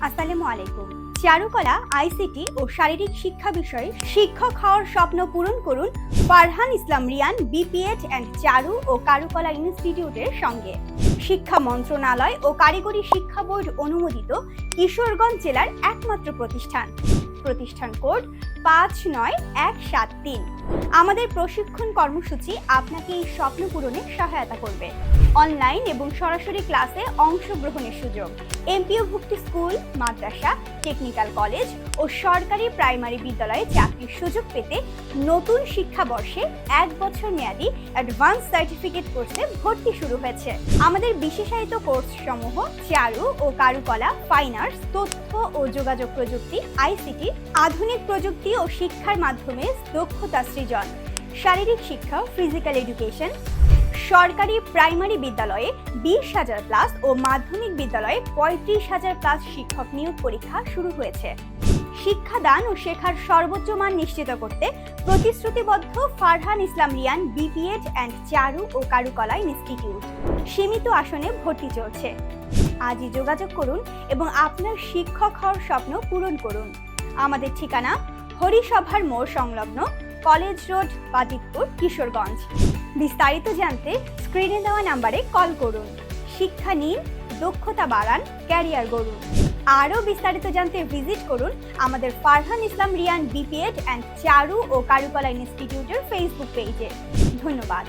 আসসালামু আলাইকুম। চারুকলা, আইসিটি ও শারীরিক শিক্ষা বিষয়ে শিক্ষক হওয়ার স্বপ্ন পূরণ করুন ফারহান ইসলাম রিয়ান বিপিএড অ্যান্ড চারু ও কারুকলা ইনস্টিটিউটের সঙ্গে। শিক্ষা মন্ত্রণালয় ও কারিগরি শিক্ষা বোর্ড অনুমোদিত কিশোরগঞ্জ জেলার একমাত্র প্রতিষ্ঠান কোড 59173। আমাদের প্রশিক্ষণ কর্মসূচি আপনাকে এই স্বপ্ন পূরণে সহায়তা করবে। অনলাইন এবং সরাসরি ক্লাসে অংশগ্রহণের সুযোগ, এমপিওভুক্ত স্কুল, মাদ্রাসা, টেকনিক্যাল কলেজ ও সরকারি প্রাইমারি বিদ্যালয়ে চাকরির সুযোগ পেতে নতুন শিক্ষাবর্ষে 1 বছর মেয়াদী অ্যাডভান্স সার্টিফিকেট কোর্সে ভর্তি শুরু হয়েছে। আমাদের বিশেষায়িত কোর্স সমূহ চারু ও কারুকলা, ফাইন আর্টস, তথ্য ও যোগাযোগ প্রযুক্তি, আইসিটি, আধুনিক প্রযুক্তি ও শিক্ষার মাধ্যমে দক্ষতা সৃজন, শারীরিক শিক্ষা, ফিজিক্যাল এডুকেশন। সরকারি প্রাইমারি বিদ্যালয়ে 20,000 প্লাস ও মাধ্যমিক বিদ্যালয়ে 35,000 প্লাস শিক্ষক নিয়োগ পরীক্ষা শুরু হয়েছে। শিক্ষাদান ও শেখার সর্বোচ্চ মান নিশ্চিত করতে প্রতিশ্রুতিবদ্ধ ফারহান ইসলাম রিয়ান বিপিএড অ্যান্ড চারু ও কারুকলা ইনস্টিটিউট। সীমিত আসনে ভর্তি চলছে। আজই যোগাযোগ করুন এবং আপনার শিক্ষক হওয়ার স্বপ্ন পূরণ করুন। আমাদের ঠিকানা হরিসভার মোড় সংলগ্ন কলেজ রোড, বাজিতপুর, কিশোরগঞ্জ। বিস্তারিত জানতে স্ক্রিনে দেওয়া নাম্বারে কল করুন। শিক্ষা নিন, দক্ষতা বাড়ান, ক্যারিয়ার গড়ুন। আরও বিস্তারিত জানতে ভিজিট করুন আমাদের ফারহান ইসলাম রিয়ান বিপিএড অ্যান্ড চারু ও কারুকলা ইনস্টিটিউটের ফেসবুক পেজে। ধন্যবাদ।